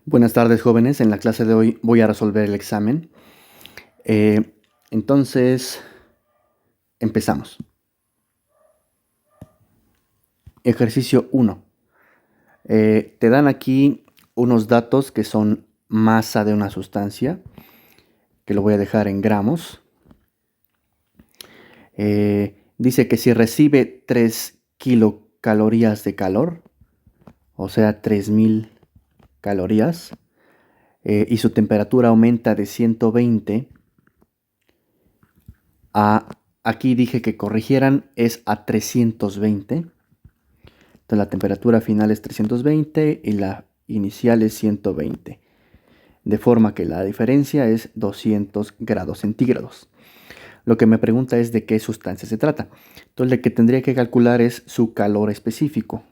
Buenas tardes, jóvenes. En la clase de hoy voy a resolver el examen. Entonces, empezamos. Ejercicio 1. Te dan aquí unos datos que son masa de una sustancia, que lo voy a dejar en gramos. Dice que si recibe 3 kilocalorías de calor, o sea, 3000 calorías, y su temperatura aumenta de 120 aquí dije que corrigieran, es a 320. Entonces la temperatura final es 320 y la inicial es 120. De forma que la diferencia es 200 grados centígrados. Lo que me pregunta es de qué sustancia se trata. Entonces lo que tendría que calcular es su calor específico.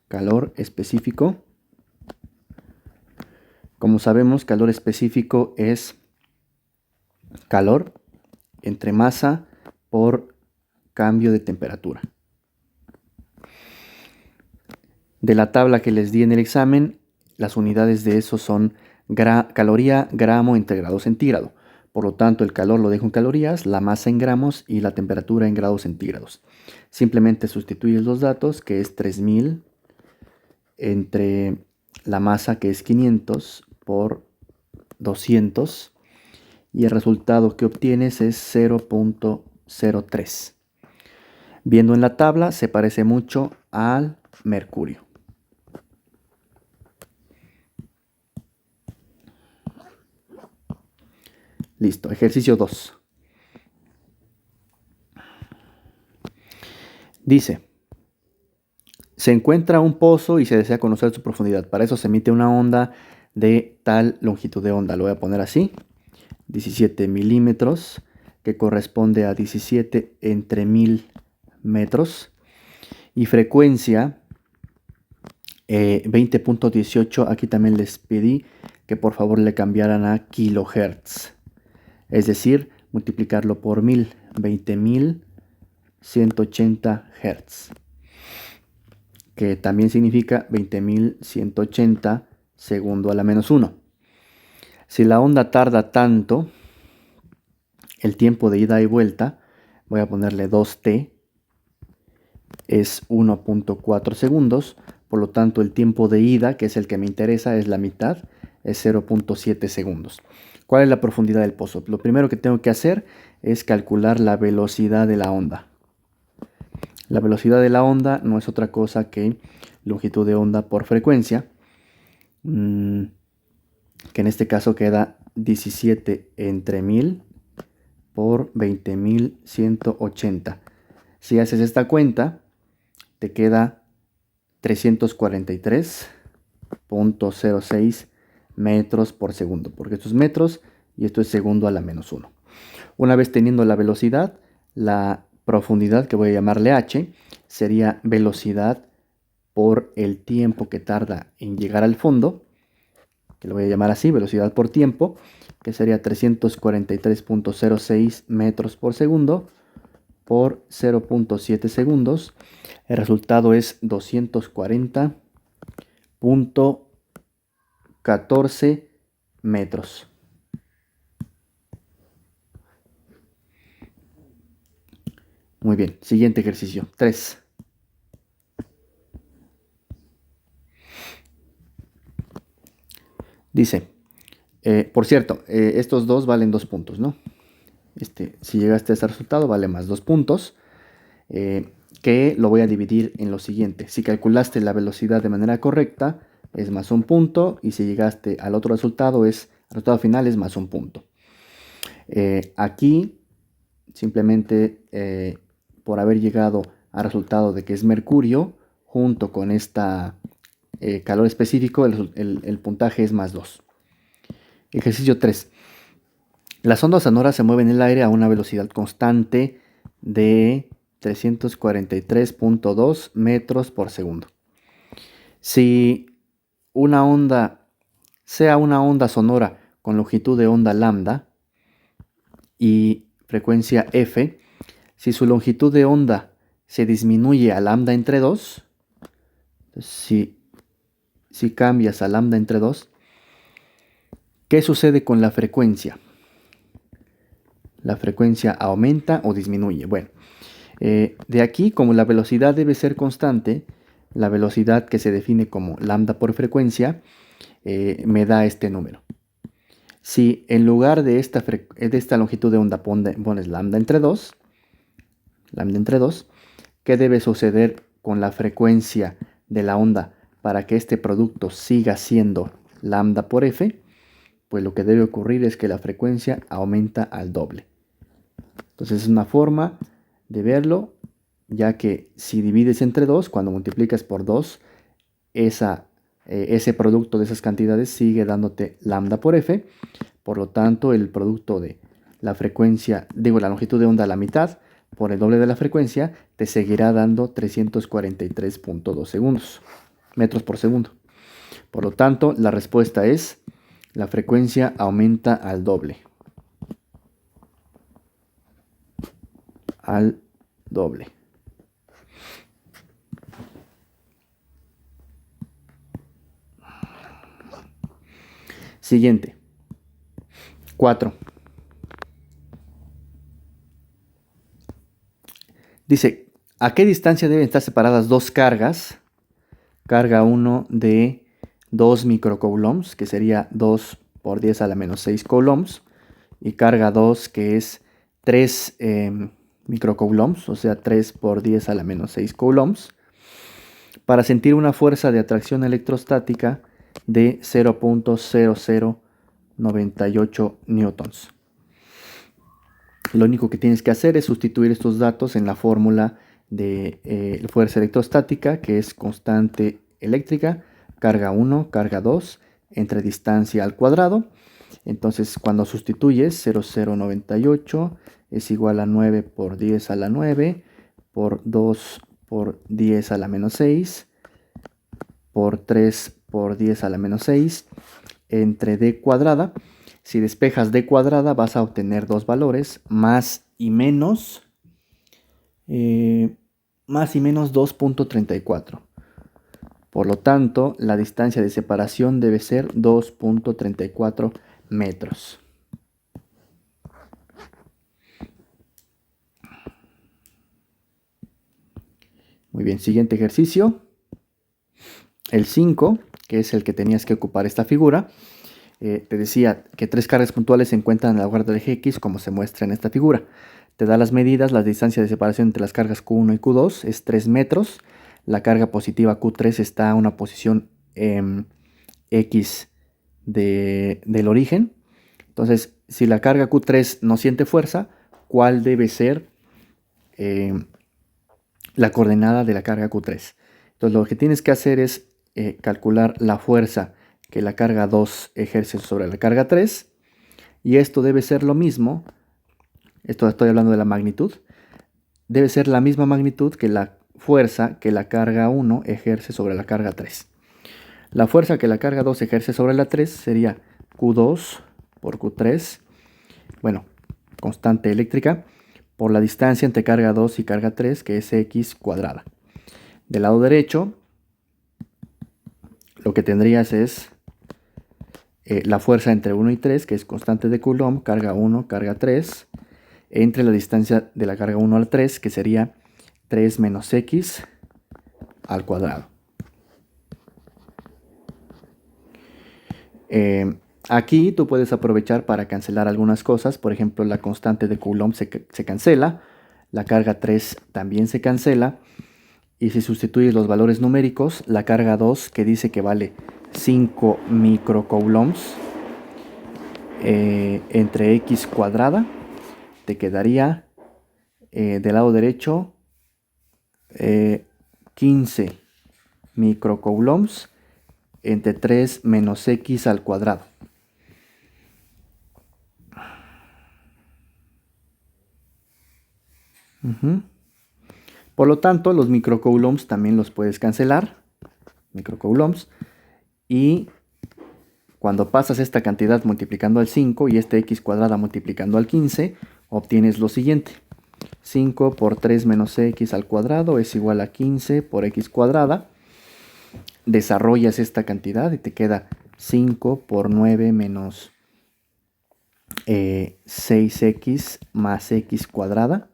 Calor específico. Como sabemos, calor específico es calor entre masa por cambio de temperatura. De la tabla que les di en el examen, las unidades de eso son caloría, gramo entre grado centígrado. Por lo tanto, el calor lo dejo en calorías, la masa en gramos y la temperatura en grados centígrados. Simplemente sustituyes los datos, que es 3000, entre la masa, que es 500, por 200. Y el resultado que obtienes es 0.03. Viendo en la tabla, se parece mucho al mercurio. Listo, ejercicio 2. Dice, se encuentra un pozo y se desea conocer su profundidad. Para eso se emite una onda de tal longitud de onda. Lo voy a poner así, 17 milímetros, que corresponde a 17 entre 1000 metros. Y frecuencia 20.18. Aquí también les pedí que por favor le cambiaran a kilohertz. Es decir, multiplicarlo por 1000, 20.180 Hz, que también significa 20.180 segundo a la menos 1. Si la onda tarda tanto, el tiempo de ida y vuelta, voy a ponerle 2t, es 1.4 segundos. Por lo tanto, el tiempo de ida, que es el que me interesa, es la mitad, es 0.7 segundos. ¿Cuál es la profundidad del pozo? Lo primero que tengo que hacer es calcular la velocidad de la onda. La velocidad de la onda no es otra cosa que longitud de onda por frecuencia, que en este caso queda 17 entre 1000 por 20.180. Si haces esta cuenta, te queda 343.06 metros por segundo, porque esto es metros y esto es segundo a la menos 1. Una vez teniendo la velocidad, la profundidad, que voy a llamarle h, sería velocidad por el tiempo que tarda en llegar al fondo, que lo voy a llamar así, velocidad por tiempo, que sería 343.06 metros por segundo por 0.7 segundos. El resultado es 240.14 metros. Muy bien, siguiente ejercicio, 3. Dice, por cierto, estos dos valen 2 puntos, ¿no? Si llegaste a este resultado, vale más 2 puntos, que lo voy a dividir en lo siguiente. Si calculaste la velocidad de manera correcta, es más 1 punto, y si llegaste al otro resultado, el resultado final es más 1 punto. Aquí, simplemente por haber llegado al resultado de que es mercurio, junto con esta calor específico, el puntaje es más 2. Ejercicio 3. Las ondas sonoras se mueven en el aire a una velocidad constante de 343.2 metros por segundo. Si una onda sea una onda sonora con longitud de onda lambda y frecuencia f, si su longitud de onda se disminuye a lambda entre 2, si si cambias a lambda entre 2, ¿qué sucede con la frecuencia? ¿La frecuencia aumenta o disminuye? Bueno, de aquí, como la velocidad debe ser constante, la velocidad que se define como lambda por frecuencia, me da este número. Si en lugar de esta longitud de onda pones lambda entre 2, ¿qué debe suceder con la frecuencia de la onda para que este producto siga siendo lambda por f? Pues lo que debe ocurrir es que la frecuencia aumenta al doble. Entonces es una forma de verlo, ya que si divides entre 2, cuando multiplicas por 2, ese producto de esas cantidades sigue dándote lambda por f. Por lo tanto, el producto de la frecuencia, la longitud de onda a la mitad por el doble de la frecuencia, te seguirá dando 343.2 metros por segundo. Por lo tanto, la respuesta es: la frecuencia aumenta al doble. Al doble. Siguiente. 4. Dice, ¿a qué distancia deben estar separadas dos cargas? Carga 1 de 2 microcoulombs, que sería 2 por 10 a la menos 6 coulombs. Y carga 2, que es 3 microcoulombs, o sea, 3 por 10 a la menos 6 coulombs. Para sentir una fuerza de atracción electrostática de 0.0098 newtons. Lo único que tienes que hacer es sustituir estos datos en la fórmula de fuerza electrostática, que es constante eléctrica, carga 1, carga 2, entre distancia al cuadrado. Entonces, cuando sustituyes, 0.098 es igual a 9 por 10 a la 9, por 2 por 10 a la menos 6, por 3 por 10 a la menos 6, entre d cuadrada. Si despejas d cuadrada vas a obtener dos valores, más y menos 2.34. Por lo tanto, la distancia de separación debe ser 2.34 metros. Muy bien, siguiente ejercicio. El 5, que es el que tenías que ocupar esta figura. Te decía que tres cargas puntuales se encuentran en el lugar del eje X, como se muestra en esta figura. Te da las medidas, la distancia de separación entre las cargas Q1 y Q2 es 3 metros. La carga positiva Q3 está a una posición X del origen. Entonces, si la carga Q3 no siente fuerza, ¿cuál debe ser la coordenada de la carga Q3? Entonces, lo que tienes que hacer es calcular la fuerza que la carga 2 ejerce sobre la carga 3, y esto debe ser lo mismo, esto estoy hablando de la magnitud, debe ser la misma magnitud que la fuerza que la carga 1 ejerce sobre la carga 3. La fuerza que la carga 2 ejerce sobre la 3 sería Q2 por Q3, bueno, constante eléctrica, por la distancia entre carga 2 y carga 3, que es X cuadrada. Del lado derecho, lo que tendrías es la fuerza entre 1 y 3, que es constante de Coulomb, carga 1, carga 3, entre la distancia de la carga 1 al 3, que sería 3 menos X al cuadrado. Aquí tú puedes aprovechar para cancelar algunas cosas. Por ejemplo, la constante de Coulomb se cancela, la carga 3 también se cancela, y si sustituyes los valores numéricos, la carga 2, que dice que vale 5 microcoulombs entre X cuadrada, te quedaría del lado derecho 15 microcoulombs entre 3 menos X al cuadrado. Por lo tanto, los microcoulombs también los puedes cancelar, microcoulombs, y cuando pasas esta cantidad multiplicando al 5 y este X cuadrada multiplicando al 15, obtienes lo siguiente. 5 por 3 menos X al cuadrado es igual a 15 por X cuadrada. desarrollas esta cantidad y te queda 5 por 9 menos 6x más x cuadrada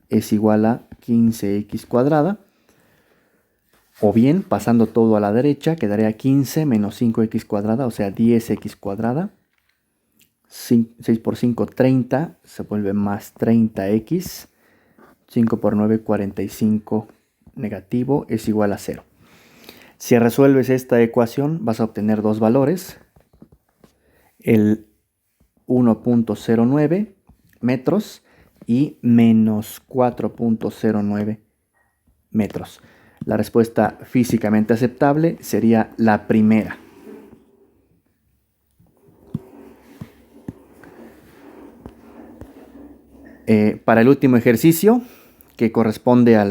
es igual a 15x cuadrada. O bien, pasando todo a la derecha, quedaría 15 menos 5x cuadrada, o sea, 10x cuadrada. 6 por 5, 30, se vuelve más 30x. 5 por 9, 45 negativo, es igual a 0. Si resuelves esta ecuación, vas a obtener dos valores. El 1.09 metros y menos 4.09 metros. La respuesta físicamente aceptable sería la primera. Para el último ejercicio, que corresponde a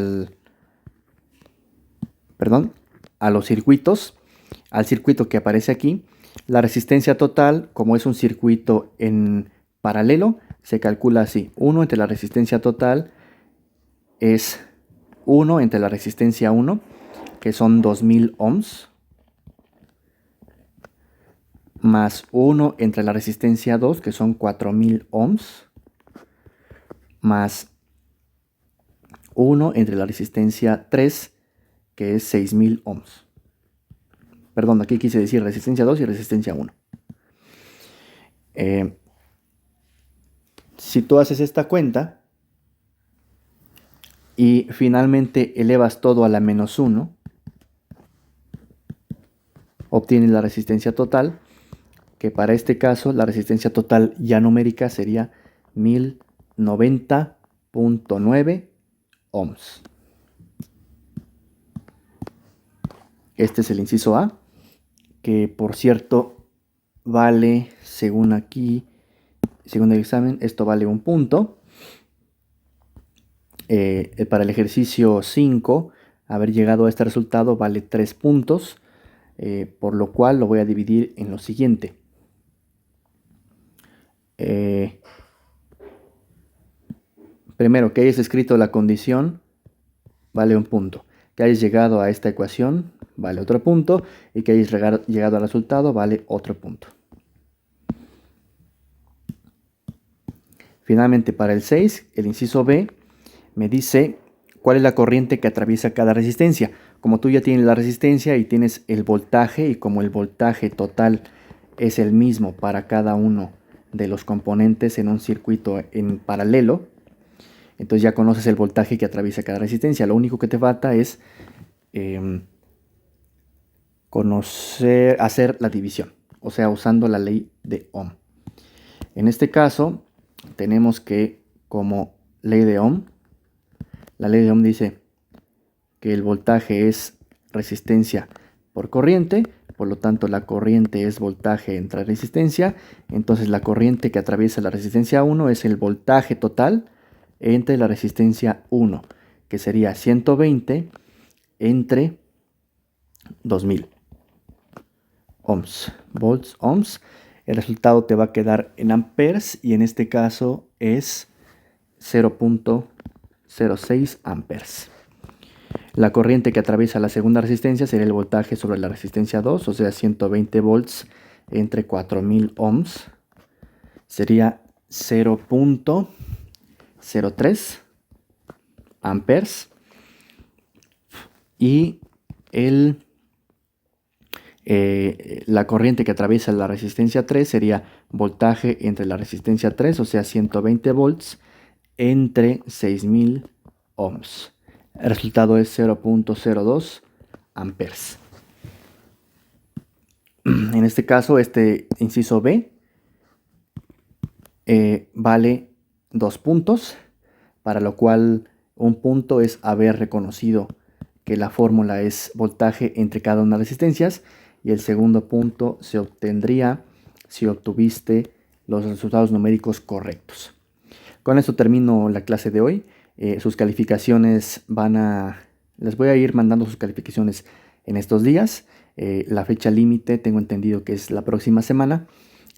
los circuitos, al circuito que aparece aquí, la resistencia total, como es un circuito en paralelo, se calcula así. 1 entre la resistencia total es 1 entre la resistencia 1, que son 2000 ohms, más 1 entre la resistencia 2, que son 4000 ohms, más 1 entre la resistencia 3, que es 6000 ohms. Perdón, aquí quise decir resistencia 2 y resistencia 1. Si tú haces esta cuenta y finalmente elevas todo a la menos 1, obtienes la resistencia total, que para este caso la resistencia total ya numérica sería 1090.9 ohms. Este es el inciso A, que por cierto vale, según aquí, según el examen, esto vale 1 punto. Para el ejercicio 5, haber llegado a este resultado vale 3 puntos, por lo cual lo voy a dividir en lo siguiente. Primero, que hayas escrito la condición vale 1 punto. Que hayas llegado a esta ecuación vale otro punto. Y que hayas llegado al resultado vale otro punto. Finalmente, para el 6, el inciso B me dice cuál es la corriente que atraviesa cada resistencia. Como tú ya tienes la resistencia y tienes el voltaje, y como el voltaje total es el mismo para cada uno de los componentes en un circuito en paralelo, entonces ya conoces el voltaje que atraviesa cada resistencia. Lo único que te falta es hacer la división, o sea, usando la ley de Ohm. En este caso, tenemos que, como ley de Ohm, la ley de Ohm dice que el voltaje es resistencia por corriente, por lo tanto la corriente es voltaje entre resistencia. Entonces la corriente que atraviesa la resistencia 1 es el voltaje total entre la resistencia 1, que sería 120 entre 2000 ohms, volts, ohms. El resultado te va a quedar en amperes y en este caso es 0.06 amperes. La corriente que atraviesa la segunda resistencia sería el voltaje sobre la resistencia 2, o sea, 120 volts entre 4000 ohms. Sería 0.03 amperes. Y la corriente que atraviesa la resistencia 3 sería voltaje entre la resistencia 3, o sea, 120 volts entre 6000 ohms. El resultado es 0.02 amperes. En este caso, este inciso B vale 2 puntos, para lo cual un punto es haber reconocido que la fórmula es voltaje entre cada una de las resistencias, y el segundo punto se obtendría si obtuviste los resultados numéricos correctos. Con esto termino la clase de hoy. Sus calificaciones les voy a ir mandando sus calificaciones en estos días. La fecha límite tengo entendido que es la próxima semana,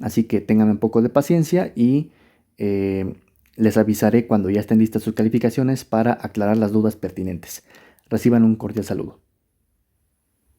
así que tengan un poco de paciencia y les avisaré cuando ya estén listas sus calificaciones para aclarar las dudas pertinentes. Reciban un cordial saludo.